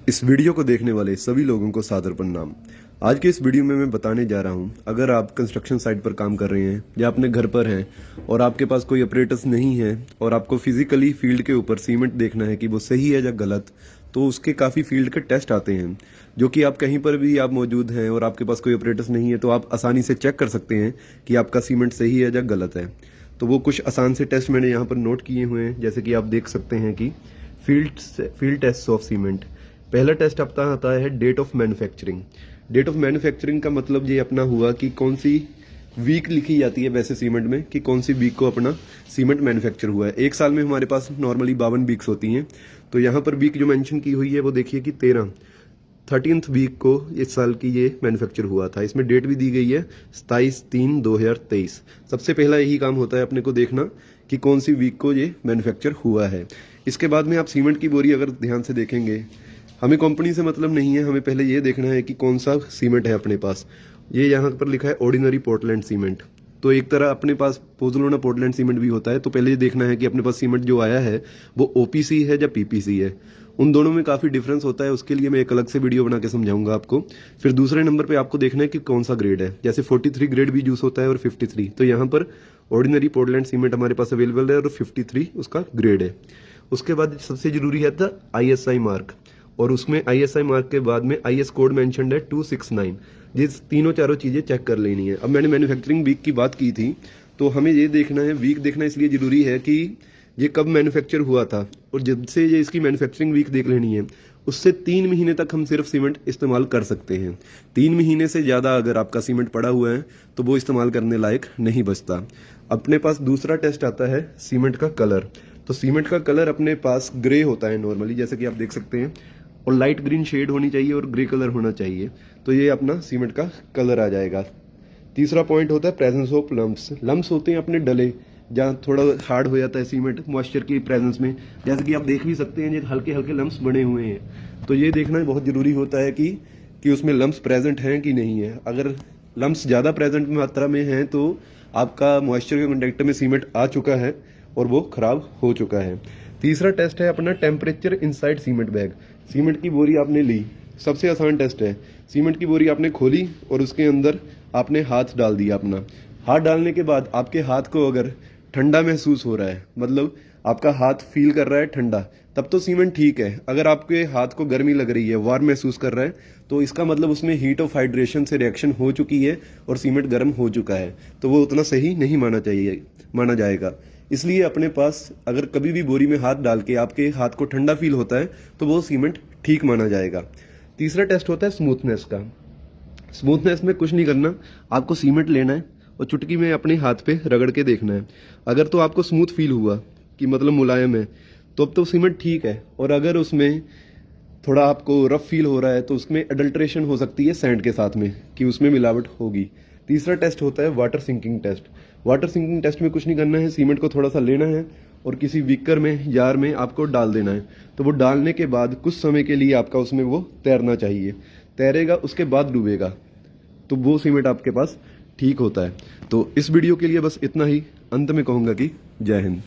इस वीडियो को देखने वाले सभी लोगों को सादर प्रणाम। आज के इस वीडियो में मैं बताने जा रहा हूं, अगर आप कंस्ट्रक्शन साइट पर काम कर रहे हैं या अपने घर पर हैं और आपके पास कोई ऑपरेटर्स नहीं है और आपको फिजिकली फील्ड के ऊपर सीमेंट देखना है कि वो सही है या गलत, तो उसके काफ़ी फील्ड के टेस्ट आते हैं जो कि आप कहीं पर भी आप मौजूद हैं और आपके पास कोई ऑपरेटर्स नहीं है तो आप आसानी से चेक कर सकते हैं कि आपका सीमेंट सही है या गलत है। तो वो कुछ आसान से टेस्ट मैंने यहाँ पर नोट किए हुए हैं, जैसे कि आप देख सकते हैं कि फील्ड टेस्ट ऑफ सीमेंट। पहला टेस्ट आपका आता है date of manufacturing. Date of manufacturing का मतलब ये अपना हुआ कि कौन सी वीक लिखी जाती है वैसे सीमेंट में कि कौन सी वीक को अपना सीमेंट मैन्युफैक्चर हुआ है। एक साल में हमारे पास नॉर्मली 52 वीक्स होती हैं, तो यहाँ पर वीक जो मेंशन की हुई है वो देखिए कि 13th वीक को इस साल की ये मैन्युफैक्चर हुआ था। इसमें डेट भी दी गई है 27/3/2023। सबसे पहला यही काम होता है अपने को देखना कि कौन सी वीक को ये मैन्युफैक्चर हुआ है। इसके बाद में आप सीमेंट की बोरी अगर ध्यान से देखेंगे, हमें कंपनी से मतलब नहीं है, हमें पहले ये देखना है कि कौन सा सीमेंट है अपने पास। ये यहाँ पर लिखा है ऑर्डिनरी पोर्टलैंड सीमेंट, तो एक तरह अपने पास पोज़ोलाना पोर्टलैंड सीमेंट भी होता है। तो पहले ये देखना है कि अपने पास सीमेंट जो आया है वो ओपीसी है या पीपीसी है। उन दोनों में काफ़ी डिफरेंस होता है, उसके लिए मैं एक अलग से वीडियो बना के समझाऊंगा आपको। फिर दूसरे नंबर पे आपको देखना है कि कौन सा ग्रेड है, जैसे 43 ग्रेड भी यूज होता है और 53। तो यहाँ पर ऑर्डिनरी पोर्टलैंड सीमेंट हमारे पास अवेलेबल है और 53 उसका ग्रेड है। उसके बाद सबसे जरूरी है था ISI मार्क, और उसमें ISI मार्क के बाद में IS कोड मेंशन्ड है 269। ये तीनों चारों चीज़ें चेक कर लेनी है। अब मैंने मैन्युफैक्चरिंग वीक की बात की थी, तो हमें ये देखना है, वीक देखना इसलिए ज़रूरी है कि ये कब मैन्युफैक्चर हुआ था, और जब से ये इसकी मैन्युफैक्चरिंग वीक देख लेनी है उससे 3 महीने तक हम सिर्फ सीमेंट इस्तेमाल कर सकते हैं। 3 महीने से ज़्यादा अगर आपका सीमेंट पड़ा हुआ है तो वो इस्तेमाल करने लायक नहीं बचता। अपने पास दूसरा टेस्ट आता है सीमेंट का कलर। तो सीमेंट का कलर अपने पास ग्रे होता है नॉर्मली, जैसे कि आप देख सकते हैं, और लाइट ग्रीन शेड होनी चाहिए और ग्रे कलर होना चाहिए, तो ये अपना सीमेंट का कलर आ जाएगा। तीसरा पॉइंट होता है प्रेजेंस ऑफ लम्प्स। लम्प्स होते हैं अपने डले, जहाँ थोड़ा हार्ड हो जाता है सीमेंट मॉइस्चर की प्रेजेंस में, जैसे कि आप देख भी सकते हैं ये हल्के हल्के लम्प्स बने हुए हैं। तो ये देखना बहुत ज़रूरी होता है कि उसमें लम्प्स प्रेजेंट हैं कि नहीं है। अगर लम्प्स ज़्यादा प्रेजेंट मात्रा में हैं तो आपका मॉइस्चर के कंटेक्ट में सीमेंट आ चुका है और वो खराब हो चुका है। तीसरा टेस्ट है अपना temperature inside cement bag. Cement की बोरी आपने ली, सबसे आसान टेस्ट है। सीमेंट की बोरी आपने खोली और उसके अंदर आपने हाथ डाल दिया अपना। हाथ डालने के बाद आपके हाथ को अगर ठंडा महसूस हो रहा है, मतलब आपका हाथ फील कर रहा है ठंडा, तब तो सीमेंट ठीक है। अगर आपके हाथ को गर्मी लग रही है, वार्म महसूस कर रहा है, तो इसका मतलब उसमें हीट ऑफ हाइड्रेशन से रिएक्शन हो चुकी है और सीमेंट गर्म हो चुका है, तो वो उतना सही नहीं माना जाएगा। इसलिए अपने पास अगर कभी भी बोरी में हाथ डाल के आपके हाथ को ठंडा फील होता है तो वो सीमेंट ठीक माना जाएगा। तीसरा टेस्ट होता है स्मूथनेस का। स्मूथनेस में कुछ नहीं करना, आपको सीमेंट लेना है और चुटकी में अपने हाथ पे रगड़ के देखना है। अगर तो आपको स्मूथ फील हुआ कि मतलब मुलायम है, तो अब तो सीमेंट ठीक है। और अगर उसमें थोड़ा आपको रफ फील हो रहा है तो उसमें अडल्ट्रेशन हो सकती है सैंड के साथ में, कि उसमें मिलावट होगी। तीसरा टेस्ट होता है water sinking test. Water sinking test में कुछ नहीं करना है, सीमेंट को थोड़ा सा लेना है और किसी विकर में, जार में आपको डाल देना है। तो वो डालने के बाद कुछ समय के लिए आपका उसमें वो तैरना चाहिए, तैरेगा उसके बाद डूबेगा, तो वो सीमेंट आपके पास ठीक होता है। तो इस वीडियो के लिए बस इतना ही। अंत में कहूँगा कि जय हिंद।